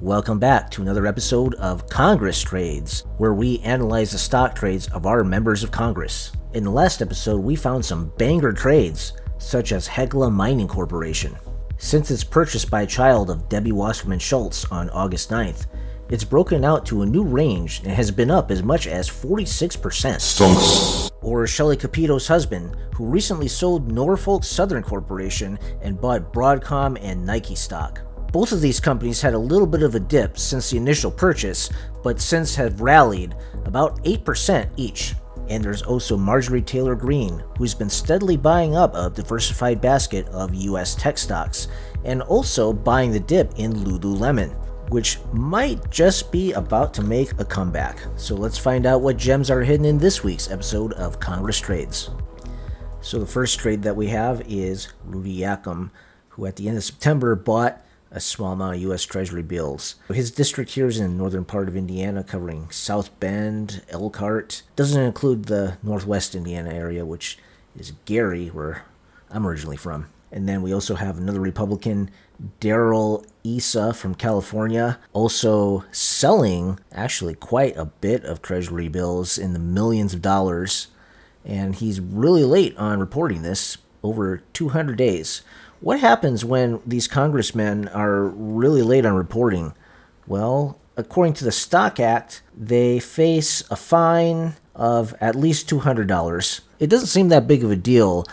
Welcome back to another episode of Congress Trades, where we analyze the stock trades of our members of Congress. In the last episode, we found some banger trades, such as Hecla Mining Corporation. Since its purchase by a child of Debbie Wasserman Schultz on August 9th, it's broken out to a new range and has been up as much as 46%. Stonks. Or Shelley Capito's husband, who recently sold Norfolk Southern Corporation and bought Broadcom and Nike stock. Both of these companies had a little bit of a dip since the initial purchase, but since have rallied about 8% each. And there's also Marjorie Taylor Greene, who's been steadily buying up a diversified basket of US tech stocks, and also buying the dip in Lululemon, which might just be about to make a comeback. So let's find out what gems are hidden in this week's episode of Congress Trades. So the first trade that we have is Rudy Yacom, who at the end of September bought a small amount of U.S. Treasury bills. His district here is in the northern part of Indiana, covering South Bend, Elkhart. Doesn't include the northwest Indiana area, which is Gary, where I'm originally from. And then we also have another Republican, Darrell Issa from California, also selling actually quite a bit of Treasury bills in the millions of dollars. And he's really late on reporting this, over 200 days. What happens when these congressmen are really late on reporting? Well, according to the Stock Act, they face a fine of at least $200. It doesn't seem that big of a deal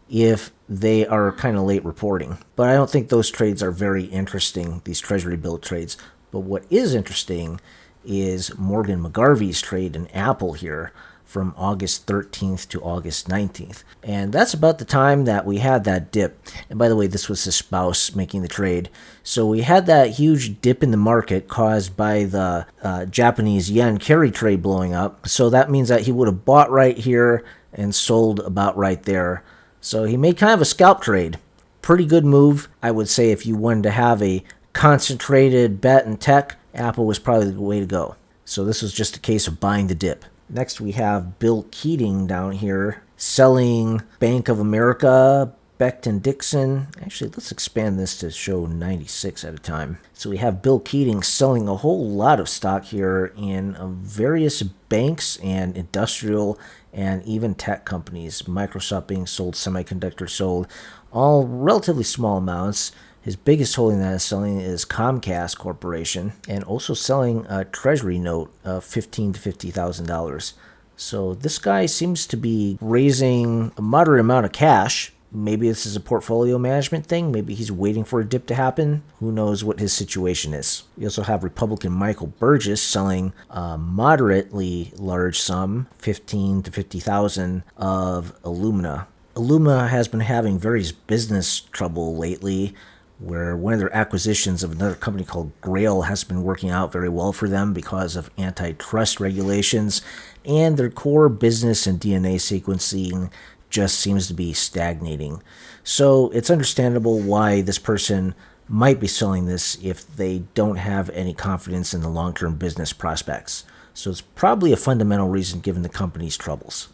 if they are kind of late reporting. But I don't think those trades are very interesting, these Treasury bill trades. But what is interesting is Morgan McGarvey's trade in Apple here, from August 13th to August 19th. And that's about the time that we had that dip. And by the way, this was his spouse making the trade. So we had that huge dip in the market caused by the Japanese yen carry trade blowing up. So that means that he would have bought right here and sold about right there. So he made kind of a scalp trade. Pretty good move. I would say if you wanted to have a concentrated bet in tech, Apple was probably the way to go. So this was just a case of buying the dip. Next, we have Bill Keating down here selling Bank of America, Becton Dixon. Actually, let's expand this to show 96 at a time. So we have Bill Keating selling a whole lot of stock here in various banks and industrial and even tech companies. Microsoft being sold, semiconductor sold, all relatively small amounts. His biggest holding that is selling is Comcast Corporation, and also selling a treasury note of $15,000 to $50,000. So this guy seems to be raising a moderate amount of cash. Maybe this is a portfolio management thing. Maybe he's waiting for a dip to happen. Who knows what his situation is. We also have Republican Michael Burgess selling a moderately large sum, $15,000 to $50,000 of Illumina. Illumina has been having various business trouble lately, where one of their acquisitions of another company called Grail has been working out very well for them because of antitrust regulations, and their core business and DNA sequencing just seems to be stagnating. So it's understandable why this person might be selling this if they don't have any confidence in the long-term business prospects. So it's probably a fundamental reason given the company's troubles.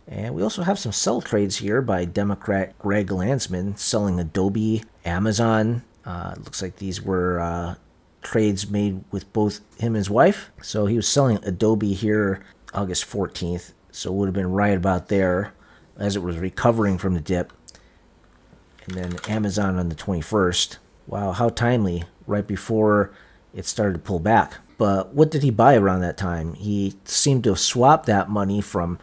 And we also have some sell trades here by Democrat Greg Landsman selling Adobe, Amazon. Looks like these were trades made with both him and his wife. So he was selling Adobe here August 14th. So it would have been right about there as it was recovering from the dip. And then Amazon on the 21st. Wow, how timely, right before it started to pull back. But what did he buy around that time? He seemed to have swapped that money from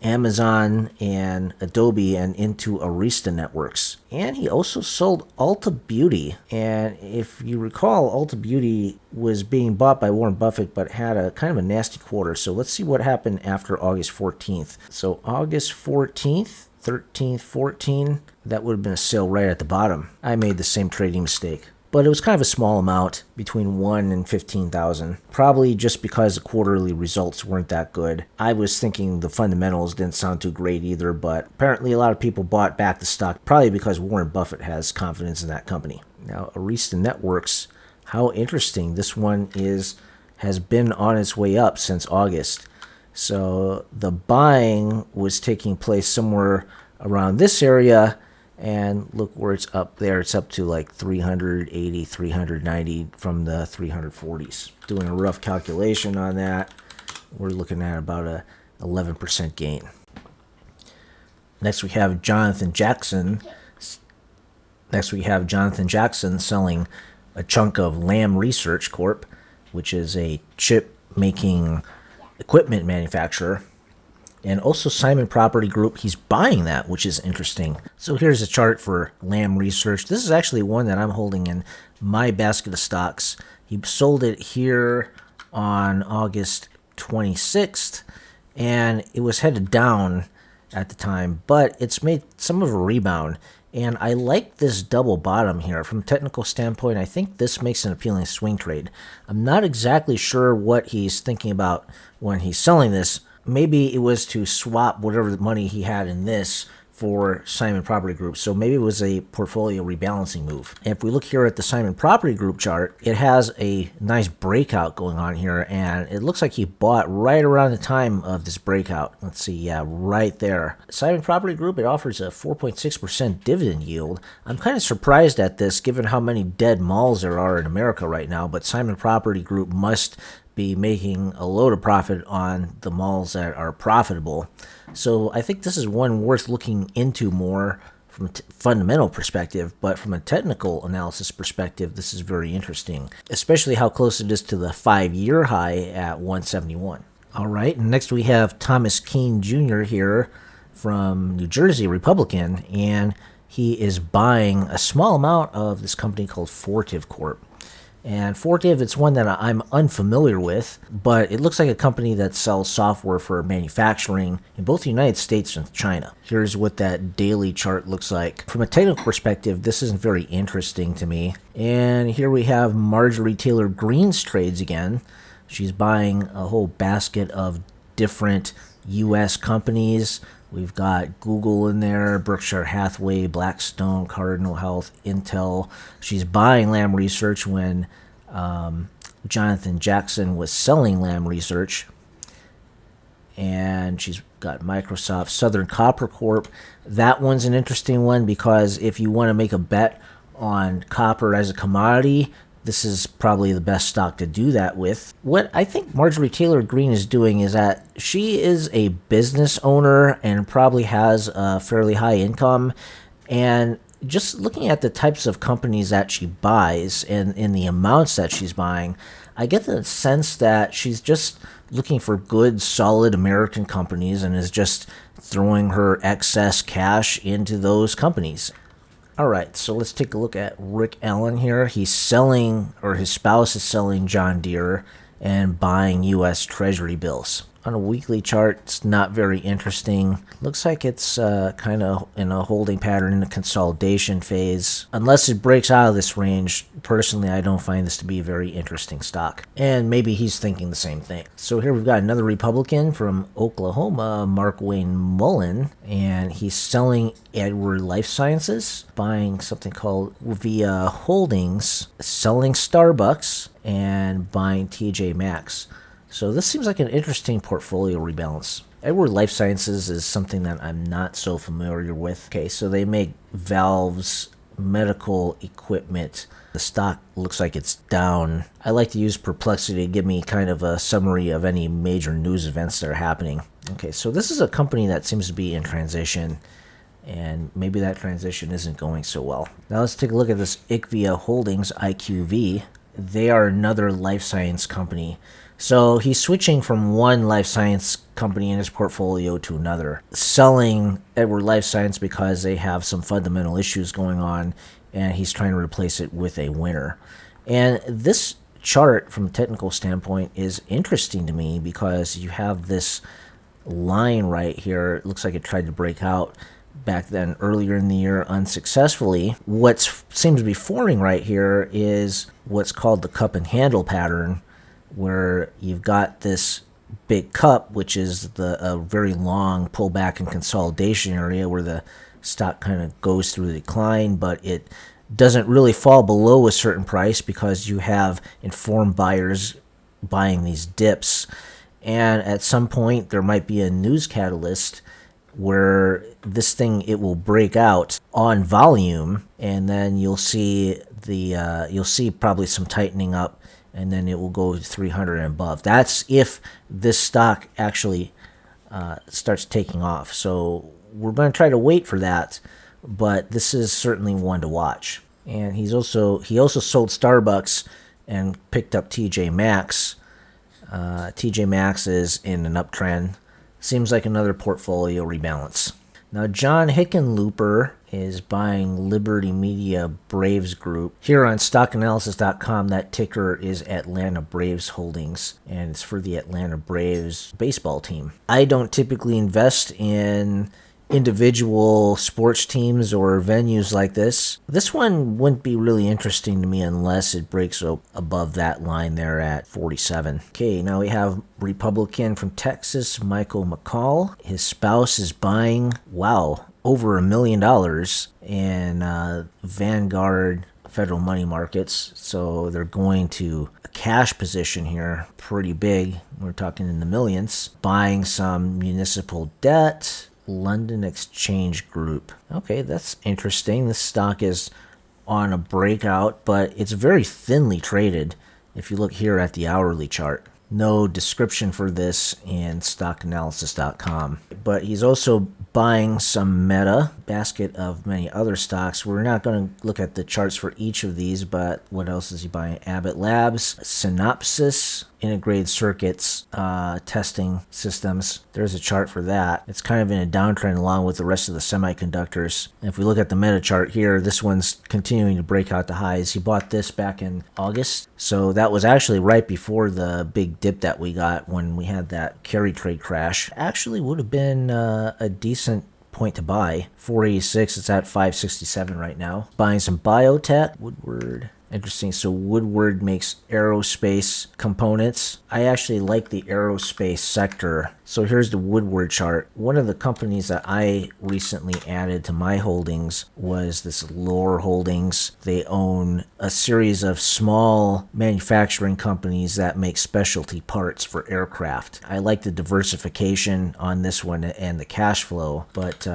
Amazon and Adobe and into Arista Networks. And he also sold Ulta Beauty. And if you recall, Ulta Beauty was being bought by Warren Buffett but had a kind of a nasty quarter. So let's see what happened after August 14th. So August 14th, 13th, 14th, that would have been a sale right at the bottom. I made the same trading mistake. But it was kind of a small amount, between 1 and 15,000. Probably just because the quarterly results weren't that good. I was thinking the fundamentals didn't sound too great either, but apparently a lot of people bought back the stock, probably because Warren Buffett has confidence in that company. Now, Arista Networks, how interesting. This one has been on its way up since August. So the buying was taking place somewhere around this area, And look where it's up there. It's up to like 380, 390 from the 340s. Doing a rough calculation on that, we're looking at about a 11% gain. Next we have Jonathan Jackson. Selling a chunk of Lam Research Corp, which is a chip making equipment manufacturer. And also Simon Property Group, he's buying that, which is interesting. So here's a chart for Lam Research. This is actually one that I'm holding in my basket of stocks. He sold it here on August 26th, and it was headed down at the time, but it's made some of a rebound. And I like this double bottom here. From a technical standpoint, I think this makes an appealing swing trade. I'm not exactly sure what he's thinking about when he's selling this. Maybe it was to swap whatever money he had in this for Simon Property Group. So maybe it was a portfolio rebalancing move. And if we look here at the Simon Property Group chart, it has a nice breakout going on here. And it looks like he bought right around the time of this breakout. Let's see, yeah, right there. Simon Property Group, it offers a 4.6% dividend yield. I'm kind of surprised at this given how many dead malls there are in America right now. But Simon Property Group must be making a load of profit on the malls that are profitable. So I think this is one worth looking into more from a fundamental perspective, but from a technical analysis perspective, this is very interesting, especially how close it is to the 5-year high at 171. All right, and next we have Thomas Keene Jr. here from New Jersey, Republican, and he is buying a small amount of this company called Fortive Corp. And Fortive, it's one that I'm unfamiliar with, but it looks like a company that sells software for manufacturing in both the United States and China. Here's what that daily chart looks like. From a technical perspective, this isn't very interesting to me. And here we have Marjorie Taylor Greene's trades again. She's buying a whole basket of different U.S. companies. We've got Google in there, Berkshire Hathaway, Blackstone, Cardinal Health, Intel. She's buying Lam Research when Jonathan Jackson was selling Lam Research. And she's got Microsoft, Southern Copper Corp. That one's an interesting one because if you want to make a bet on copper as a commodity, this is probably the best stock to do that with. What I think Marjorie Taylor Greene is doing is that she is a business owner and probably has a fairly high income. And just looking at the types of companies that she buys and in the amounts that she's buying, I get the sense that she's just looking for good, solid American companies and is just throwing her excess cash into those companies. All right, so let's take a look at Rick Allen here. He's selling, or his spouse is selling John Deere and buying U.S. Treasury bills. On a weekly chart, it's not very interesting. Looks like it's kind of in a holding pattern in a consolidation phase. Unless it breaks out of this range, personally, I don't find this to be a very interesting stock. And maybe he's thinking the same thing. So here we've got another Republican from Oklahoma, Markwayne Mullin, and he's selling Edward Life Sciences, buying something called Via Holdings, selling Starbucks, and buying TJ Maxx. So this seems like an interesting portfolio rebalance. Edward Life Sciences is something that I'm not so familiar with. Okay, so they make valves, medical equipment. The stock looks like it's down. I like to use Perplexity to give me kind of a summary of any major news events that are happening. Okay, so this is a company that seems to be in transition, and maybe that transition isn't going so well. Now let's take a look at this IQVIA Holdings, IQV. They are another life science company. So he's switching from one life science company in his portfolio to another, selling Edward Life Science because they have some fundamental issues going on, and he's trying to replace it with a winner. And this chart, from a technical standpoint, is interesting to me because you have this line right here. It looks like it tried to break out back then earlier in the year unsuccessfully. What seems to be forming right here is what's called the cup and handle pattern, where you've got this big cup, which is a very long pullback and consolidation area where the stock kind of goes through the decline, but it doesn't really fall below a certain price because you have informed buyers buying these dips. And at some point, there might be a news catalyst where this thing, it will break out on volume, and then you'll see probably some tightening up, and then it will go to 300 and above. That's if this stock actually starts taking off. So we're going to try to wait for that, but this is certainly one to watch. And he also sold Starbucks and picked up TJ Maxx. TJ Maxx is in an uptrend. Seems like another portfolio rebalance. Now, John Hickenlooper is buying Liberty Media Braves Group. Here on StockAnalysis.com, that ticker is Atlanta Braves Holdings, and it's for the Atlanta Braves baseball team. I don't typically invest in individual sports teams or venues like this. This one wouldn't be really interesting to me unless it breaks above that line there at 47. Okay, now we have Republican from Texas, Michael McCall. His spouse is buying, over $1 million in Vanguard federal money markets. So they're going to a cash position here, pretty big. We're talking in the millions. Buying some municipal debt. London Exchange Group. Okay, that's interesting. This stock is on a breakout, but it's very thinly traded if you look here at the hourly chart. No description for this in StockAnalysis.com. But he's also buying some Meta, basket of many other stocks. We're not going to look at the charts for each of these, but what else is he buying? Abbott Labs, Synopsys, integrated circuits, testing systems. There's a chart for that. It's kind of in a downtrend along with the rest of the semiconductors. And if we look at the Meta chart here, this one's continuing to break out the highs. He bought this back in August. So that was actually right before the big dip that we got when we had that carry trade crash. Actually would have been a decent point to buy. 486, it's at 567 right now. Buying some biotech. Woodward. Interesting. So Woodward makes aerospace components. I actually like the aerospace sector. So here's the Woodward chart. One of the companies that I recently added to my holdings was this Lohr Holdings. They own a series of small manufacturing companies that make specialty parts for aircraft. I like the diversification on this one and the cash flow, but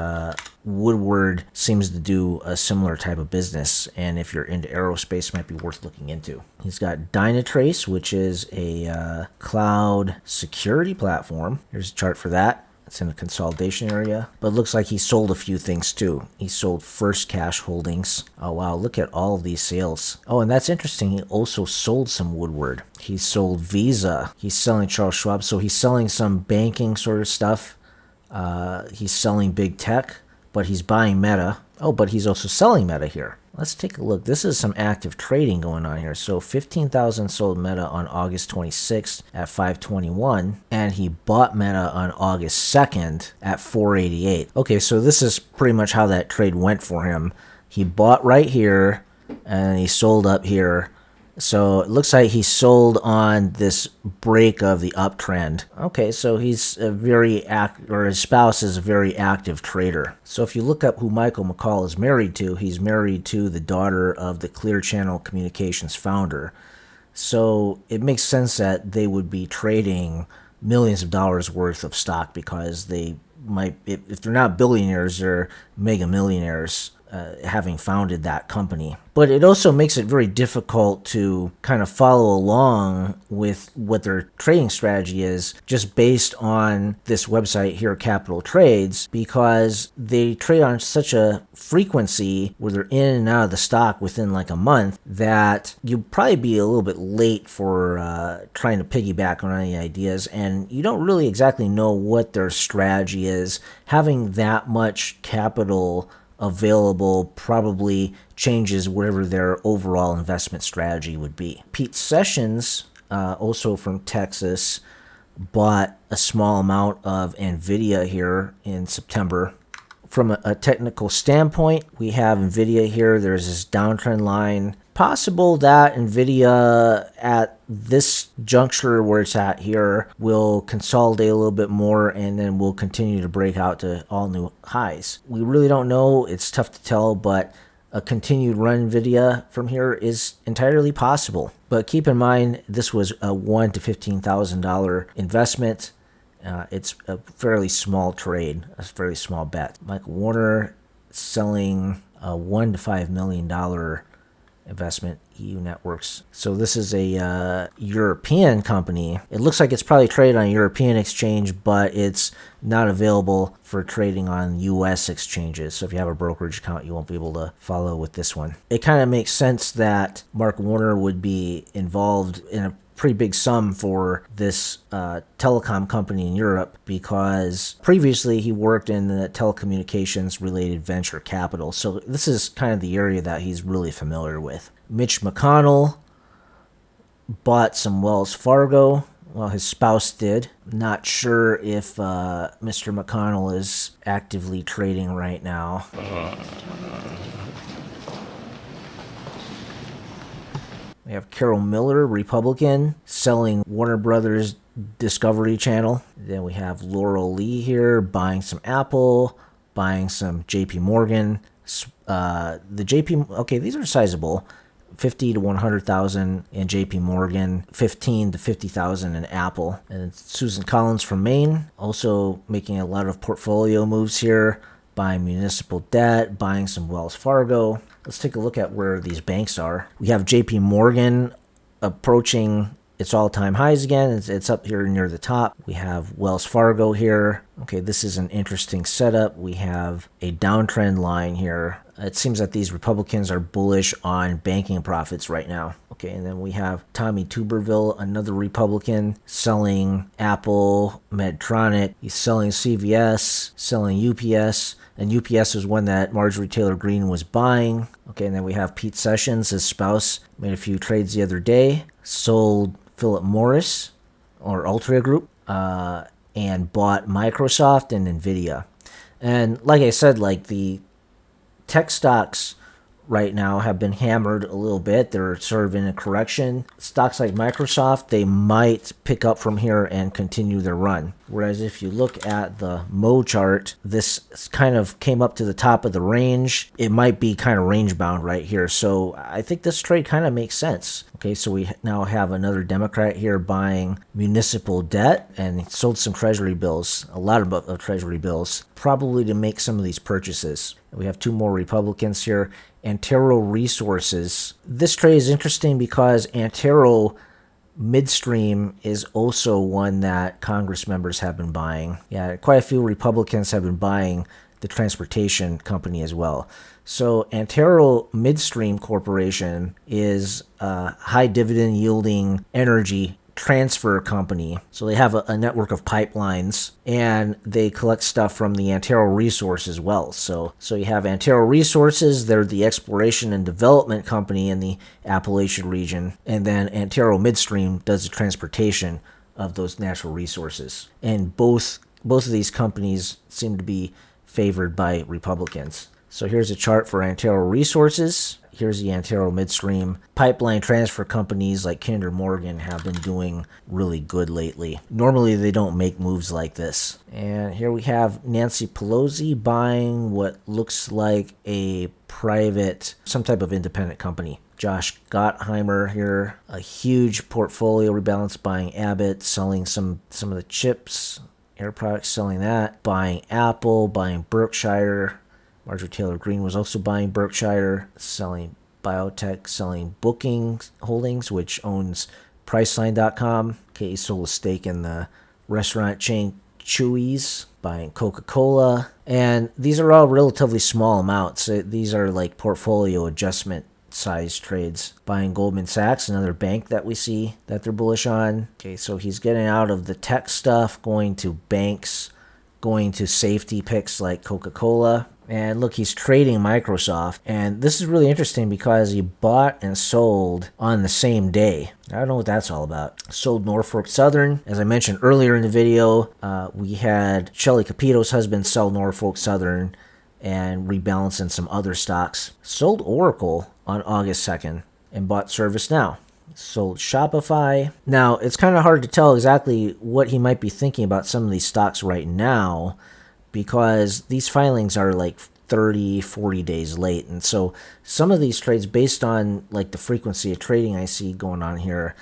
Woodward seems to do a similar type of business, and if you're into aerospace, it might be worth looking into. He's got Dynatrace, which is a cloud security platform. Here's a chart for that. It's in the consolidation area, but it looks like he sold a few things too. He sold First Cash Holdings. Oh wow, look at all of these sales. Oh, and that's interesting. He also sold some Woodward. He sold Visa. He's selling Charles Schwab, so he's selling some banking sort of stuff. He's selling big tech, but he's buying Meta. Oh, but he's also selling Meta here. Let's take a look. This is some active trading going on here. So 15,000 sold Meta on August 26th at 521, and he bought Meta on August 2nd at 488. Okay, so this is pretty much how that trade went for him. He bought right here, and he sold up here. So it looks like he sold on this break of the uptrend. Okay, so he's a his spouse is a very active trader. So if you look up who Michael McCall is married to, he's married to the daughter of the Clear Channel Communications founder. So it makes sense that they would be trading millions of dollars worth of stock, because they might, if they're not billionaires, they're mega millionaires. Having founded that company. But it also makes it very difficult to kind of follow along with what their trading strategy is just based on this website here, Capital Trades, because they trade on such a frequency where they're in and out of the stock within like a month that you'll probably be a little bit late for trying to piggyback on any ideas, and you don't really exactly know what their strategy is. Having that much capital available probably changes whatever their overall investment strategy would be. Pete Sessions, also from Texas, bought a small amount of NVIDIA here in September. From a technical standpoint, we have NVIDIA here. There's this downtrend line. Possible that NVIDIA at this juncture where it's at here will consolidate a little bit more, and then will continue to break out to all new highs. We really don't know. It's tough to tell, but a continued run NVIDIA from here is entirely possible. But keep in mind, this was a $1,000 to $15,000 investment, It's a fairly small trade, a fairly small bet. Mike Warner selling a $1 to $5 million investment, EU Networks. So this is a European company. It looks like it's probably traded on a European exchange, but it's not available for trading on US exchanges. So if you have a brokerage account, you won't be able to follow with this one. It kind of makes sense that Mark Warner would be involved in a pretty big sum for this telecom company in Europe, because previously he worked in the telecommunications related venture capital. So this is kind of the area that he's really familiar with. Mitch McConnell bought some Wells Fargo. Well, his spouse did. Not sure if Mr. McConnell is actively trading right now. We have Carol Miller, Republican, selling Warner Brothers Discovery Channel. Then we have Laurel Lee here, buying some Apple, buying some JP Morgan. Okay, these are sizable. 50 to 100,000 in JP Morgan, 15 to 50,000 in Apple. And Susan Collins from Maine, also making a lot of portfolio moves here, buying municipal debt, buying some Wells Fargo. Let's take a look at where these banks are. We have JP Morgan approaching its all-time highs again. It's up here near the top. We have Wells Fargo here. Okay, this is an interesting setup. We have a downtrend line here. It seems that these Republicans are bullish on banking profits right now. Okay, and then we have Tommy Tuberville, another Republican, selling Apple, Medtronic. He's selling CVS, selling UPS. And UPS is one that Marjorie Taylor Greene was buying. Okay, and then we have Pete Sessions, his spouse, made a few trades the other day. Sold Philip Morris, or Altria Group, and bought Microsoft and Nvidia. And like I said, like the tech stocks right now have been hammered a little bit. They're sort of in a correction. Stocks like Microsoft, they might pick up from here and continue their run. Whereas if you look at the Mo chart, this kind of came up to the top of the range. It might be kind of range bound right here. So I think this trade kind of makes sense. Okay, so we now have another Democrat here buying municipal debt and sold some treasury bills, a lot of treasury bills, probably to make some of these purchases. We have two more Republicans here. Antero Resources. This trade is interesting because Antero Midstream is also one that Congress members have been buying. Yeah, quite a few Republicans have been buying the transportation company as well. So Antero Midstream Corporation is a high dividend yielding energy transfer company. So they have a network of pipelines, and they collect stuff from the Antero Resource as well. So you have Antero Resources, they're the exploration and development company in the Appalachian region, and then Antero Midstream does the transportation of those natural resources. And both of these companies seem to be favored by Republicans. So here's a chart for Antero Resources. Here's the Antero Midstream. Pipeline transfer companies like Kinder Morgan have been doing really good lately. Normally, they don't make moves like this. And here we have Nancy Pelosi buying what looks like a private, some type of independent company. Josh Gottheimer here, a huge portfolio rebalance, buying Abbott, selling some of the chips, Air Products, selling that, buying Apple, buying Berkshire. Marjorie Taylor Greene was also buying Berkshire, selling biotech, selling Booking Holdings, which owns Priceline.com. Okay, he sold a stake in the restaurant chain Chuy's, buying Coca-Cola. And these are all relatively small amounts. These are like portfolio adjustment size trades. Buying Goldman Sachs, another bank that we see that they're bullish on. Okay, so he's getting out of the tech stuff, going to banks, going to safety picks like Coca-Cola. And look, he's trading Microsoft. And this is really interesting because he bought and sold on the same day. I don't know what that's all about. Sold Norfolk Southern. As I mentioned earlier in the video, we had Shelly Capito's husband sell Norfolk Southern and rebalancing some other stocks. Sold Oracle on August 2nd and bought ServiceNow. Sold Shopify. Now, it's kind of hard to tell exactly what he might be thinking about some of these stocks right now, because these filings are like 30, 40 days late. And so some of these trades, based on like the frequency of trading I see going on here,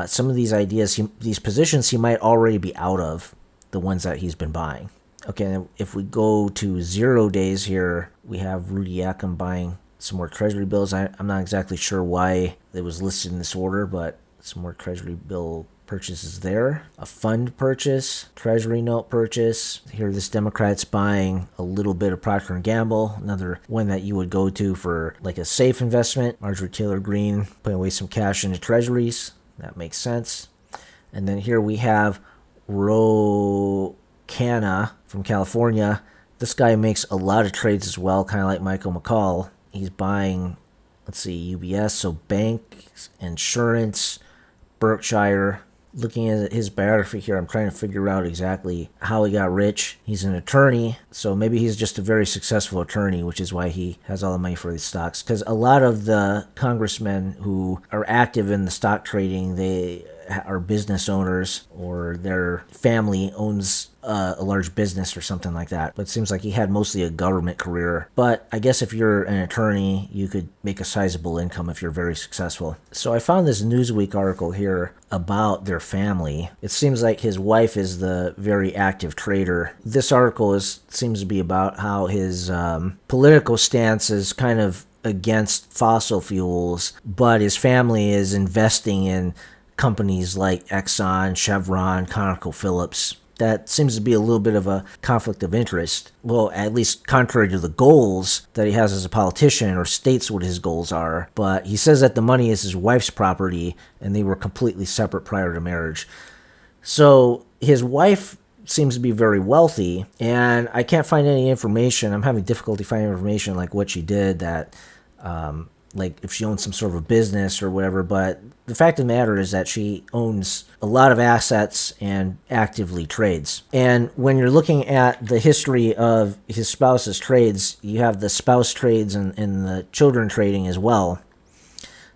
some of these ideas, these positions he might already be out of. the ones that he's been buying. Okay, if we go to 0 days here, we have Rudy Yakum buying some more treasury bills. I'm not exactly sure why it was listed in this order, but some more treasury bill purchases there. A fund purchase, treasury note purchase. Here this Democrat's buying a little bit of Procter & Gamble, another one that you would go to for like a safe investment. Marjorie Taylor Greene putting away some cash into treasuries. That makes sense. And then here we have Khanna from California. This guy makes a lot of trades as well, kind of like Michael McCall. He's buying, let's see, UBS, so banks, insurance, Berkshire. Looking at his biography here, I'm trying to figure out exactly how he got rich. He's an attorney, so maybe he's just a very successful attorney, which is why he has all the money for these stocks. Because a lot of the congressmen who are active in the stock trading, they are business owners, or their family owns a large business or something like that. But it seems like he had mostly a government career. But I guess if you're an attorney, you could make a sizable income if you're very successful. So I found this Newsweek article here about their family. It seems like his wife is the very active trader. This article seems to be about how his political stance is kind of against fossil fuels, but his family is investing in companies like Exxon, Chevron, ConocoPhillips. That seems to be a little bit of a conflict of interest. Well, at least contrary to the goals that he has as a politician, or states what his goals are. But he says that the money is his wife's property and they were completely separate prior to marriage. So his wife seems to be very wealthy, and I can't find any information. I'm having difficulty finding information like what she did, that like if she owns some sort of a business or whatever. But the fact of the matter is that she owns a lot of assets and actively trades. And when you're looking at the history of his spouse's trades, you have the spouse trades and the children trading as well.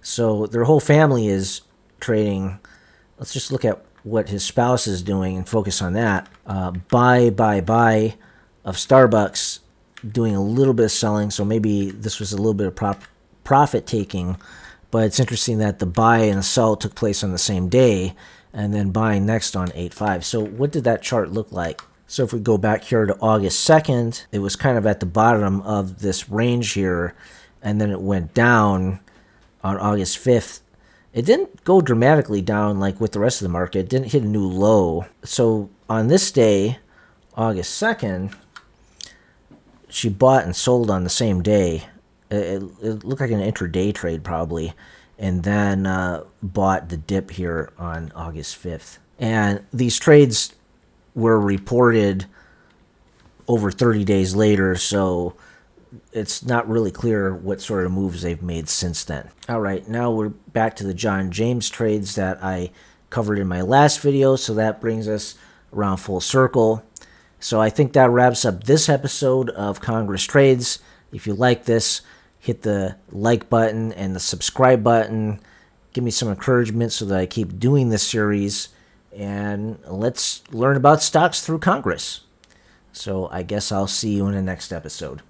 So their whole family is trading. Let's just look at what his spouse is doing and focus on that. Buy of Starbucks, doing a little bit of selling. So maybe this was a little bit of profit taking, but it's interesting that the buy and the sell took place on the same day, and then buying next on 8/5. So what did that chart look like? So if we go back here to August 2nd, it was kind of at the bottom of this range here, and then it went down on August 5th. It didn't go dramatically down like with the rest of the market. It didn't hit a new low. So on this day, August 2nd, she bought and sold on the same day. It looked like an intraday trade probably, and then bought the dip here on August 5th. And these trades were reported over 30 days later, so it's not really clear what sort of moves they've made since then. All right, now we're back to the John James trades that I covered in my last video, so that brings us around full circle. So I think that wraps up this episode of Congress Trades. If you like this, hit the like button and the subscribe button. Give me some encouragement so that I keep doing this series. And let's learn about stocks through Congress. So I guess I'll see you in the next episode.